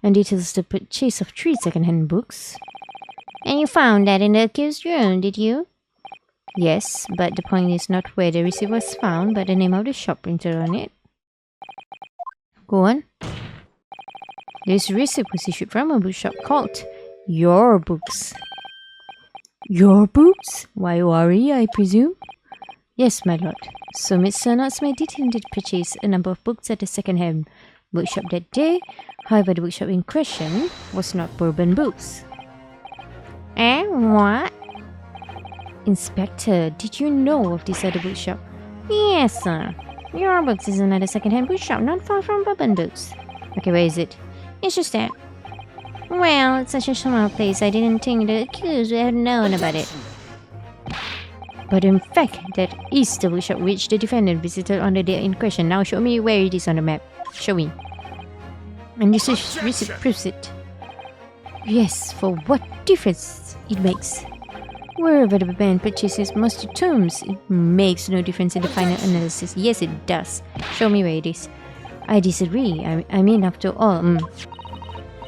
And details the purchase of 3 second-hand books. And you found that in the accused room, did you? Yes, but the point is not where the receipt was found, but the name of the shop printed on it. Go on. This receipt was issued from a bookshop called Your Books. Your Books? YORE, I presume? Yes, my lord. So Mr. Natsume did indeed purchase a number of books at the second-hand bookshop that day. However, the bookshop in question was not Bourbon Books. Eh? What? Inspector, did you know of this other bookshop? Yes, sir. Your Books is another second-hand bookshop not far from Bourbon Books. Okay, where is it? It's just that. Well, it's such a small place, I didn't think the accused would have known about it. But in fact, that is the bookshop which the defendant visited on the day in question. Now show me where it is on the map. Show me. And this receipt proves it. Yes, for what difference it makes. Wherever the man purchases musty tomes, it makes no difference in the final analysis. Yes, it does. Show me where it is. I disagree. I mean, after all,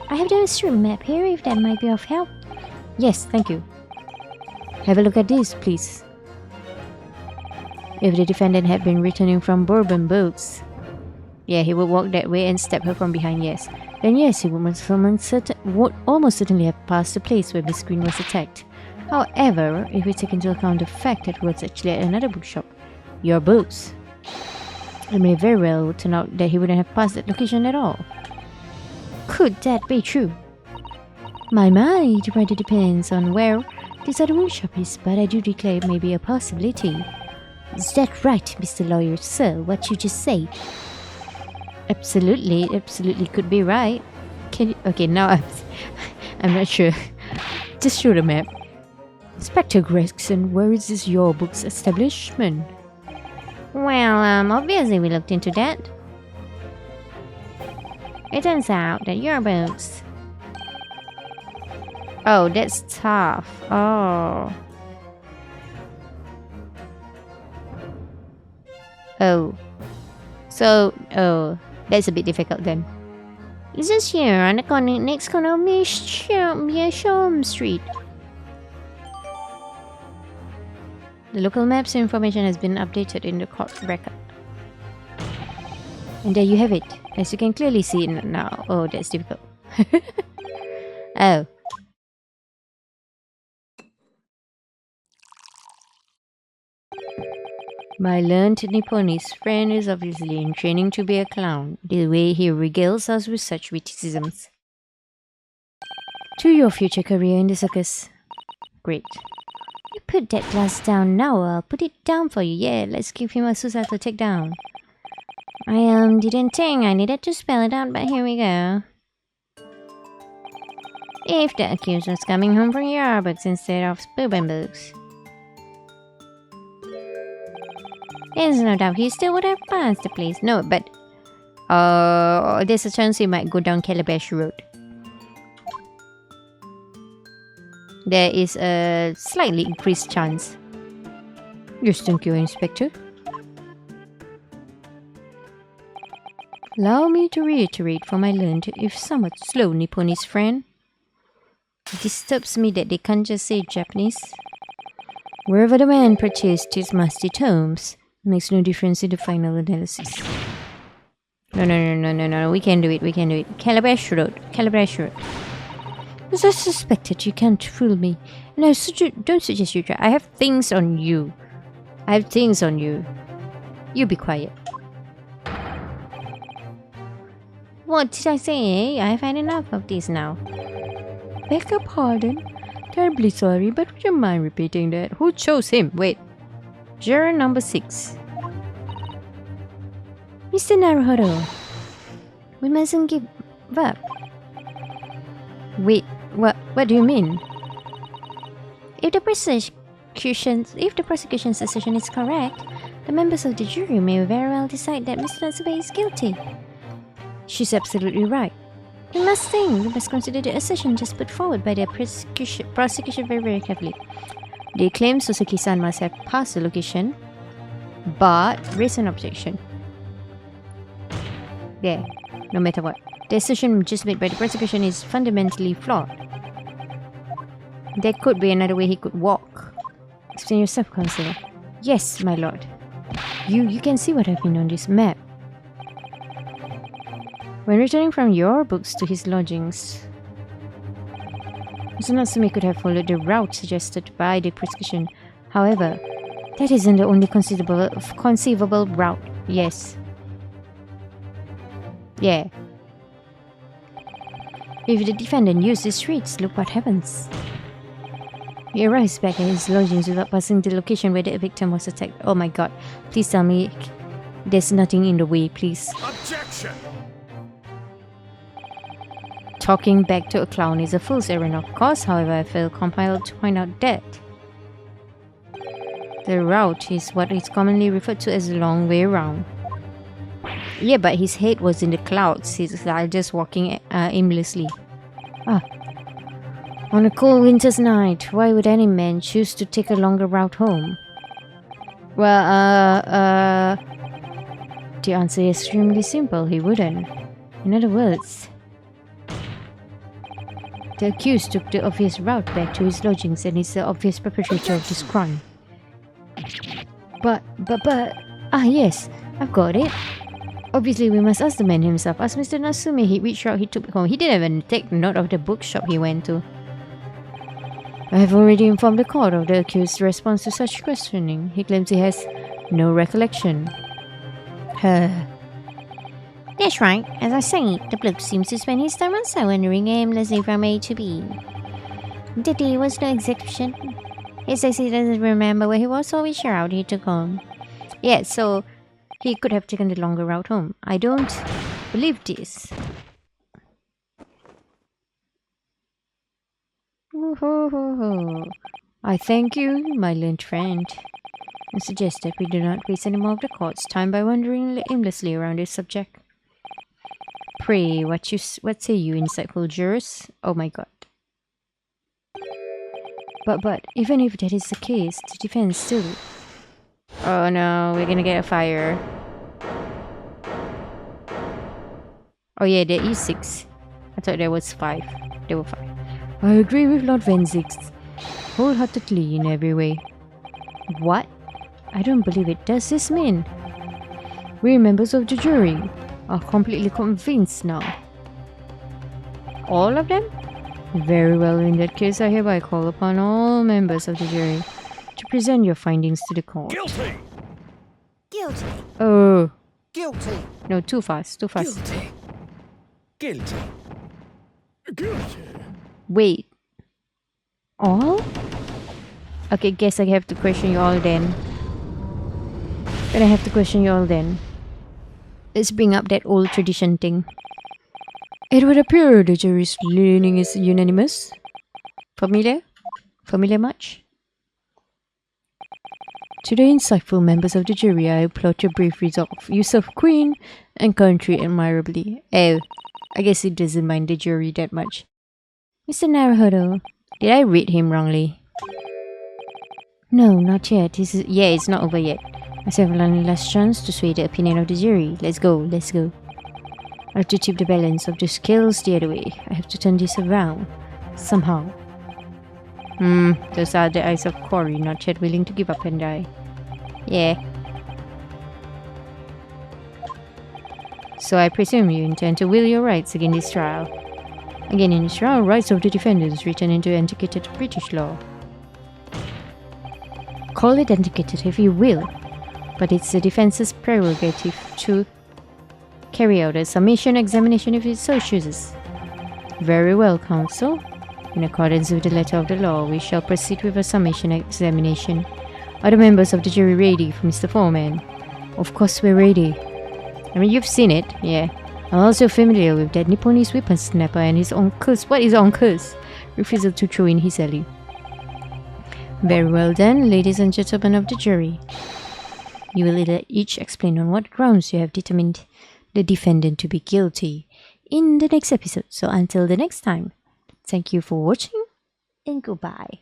I have the street map here if that might be of help. Yes, thank you. Have a look at this, please. If the defendant had been returning from Bourbon Books, yeah, he would walk that way and stab her from behind, yes. Then yes, he would almost certainly have passed the place where Miss Green was attacked. However, if we take into account the fact that it was actually at another bookshop, Your Books, it may very well turn out that he wouldn't have passed that location at all. Could that be true? My mind, it rather depends on where this other bookshop is, but I do declare it may be a possibility. Is that right, Mr. Lawyer, sir, what you just said? Absolutely could be right. Can you... Okay, now I'm not sure. Just show the map. Inspector Gregson, where is this Your Books establishment? Well, obviously we looked into that. It turns out that Your Books... Oh, that's tough. Oh. Oh. So, oh, that's a bit difficult then. It's just here on the next corner of Meerschaum Street. The local maps information has been updated in the court record. And there you have it. As you can clearly see it now. Oh, that's difficult. Oh. My learned Nipponese friend is obviously in training to be a clown, the way he regales us with such witticisms. To your future career in the circus. Great. You put that glass down now, I'll put it down for you. Yeah, let's give him a suicidal takedown. I didn't think I needed to spell it out, but here we go. If the accused was coming home from Your Books instead of Bourbon Books, there's no doubt he still would have passed the place. No, but there's a chance he might go down Calabash Road. There is a slightly increased chance. Yes, thank you, Inspector. Allow me to reiterate for my learned, if somewhat slow Nipponese friend. It disturbs me that they can't just say Japanese. Wherever the man purchased his musty tomes, makes no difference in the final analysis. No, we can do it. Calabash Road. As I suspected, you can't fool me. And I don't suggest you try. I have things on you. You be quiet. What did I say? I've had enough of this now. Beg your pardon? Terribly sorry, but would you mind repeating that? Who chose him? Wait. Juror number 6. Mr. Naruhodo, we mustn't give up. Wait, what do you mean? If the prosecution's assertion is correct, the members of the jury may very well decide that Mr. Natsume is guilty. She's absolutely right. We must consider the assertion just put forward by the prosecution very carefully. They claim Suzuki-san must have passed the location, but raise an objection. There, no matter what, the assertion just made by the prosecution is fundamentally flawed. There could be another way he could walk. Explain yourself, Counselor. Yes, my lord. You can see what I've been on this map. When returning from your books to his lodgings, Mr. Natsume could have followed the route suggested by the prosecution. However, that isn't the only conceivable route. Yes. Yeah. If the defendant used the streets, look what happens. He arrives back at his lodgings without passing the location where the victim was attacked. Oh my god. Please tell me there's nothing in the way, please. Objection! Talking back to a clown is a fool's errand, of course. However, I feel compelled to point out that the route is what is commonly referred to as the long way around. Yeah, but his head was in the clouds. He's just walking aimlessly. On a cold winter's night, why would any man choose to take a longer route home? Well, the answer is extremely simple. He wouldn't. In other words, the accused took the obvious route back to his lodgings and is the obvious perpetrator of this crime. But, yes, I've got it. Obviously, we must ask the man himself. Ask Mr. Natsume which route he took home. He didn't even take note of the bookshop he went to. I have already informed the court of the accused's response to such questioning. He claims he has no recollection. That's right. As I say, the bloke seems to spend his time also wandering aimlessly from A to B. The day was no exception. He says he doesn't remember where he was or which route he took home. Yeah, so he could have taken the longer route home. I don't believe this. I thank you, my learned friend, and suggest that we do not waste any more of the court's time by wandering aimlessly around this subject. Pray, what say you, insightful jurors? Oh my god. But even if that is the case, the defense still... Oh no, we're gonna get a fire. Oh yeah, there is 6. I thought there was 5. There were 5. I agree with Lord Van Zix wholeheartedly in every way. What? I don't believe it. Does this mean we members of the jury are completely convinced now? All of them? Very well, in that case I hereby call upon all members of the jury to present your findings to the court. Guilty! Guilty. Oh. Guilty! No, too fast, too fast. Guilty! Guilty! Guilty! Wait. All? Okay, guess I have to question you all then. Gonna have to question you all then. Let's bring up that old tradition thing. It would appear the jury's leaning is unanimous. Familiar? Familiar much? To the insightful members of the jury, I applaud your brave resolve. You serve Queen and country admirably. Oh, I guess he doesn't mind the jury that much. Mr. Naruhodo, did I read him wrongly? No, not yet. It's not over yet. I still have one last chance to sway the opinion of the jury. Let's go, let's go. I have to tip the balance of the scales the other way. I have to turn this around. Somehow. Those are the eyes of Cory, not yet willing to give up and die. Yeah. So I presume you intend to will your rights against this trial. Again, in this trial, rights of the defendants written into antiquated British law. Call it antiquated if you will, but it's the defense's prerogative to carry out a summation examination if it so chooses. Very well, counsel. In accordance with the letter of the law, we shall proceed with a summation examination. Are the members of the jury ready for Mr. Foreman? Of course we're ready. I mean, you've seen it, yeah. I'm also familiar with that Nipponese weapon snapper and his uncle's, refusal to throw in his alley. Very well then, ladies and gentlemen of the jury. You will each explain on what grounds you have determined the defendant to be guilty in the next episode. So until the next time, thank you for watching and goodbye.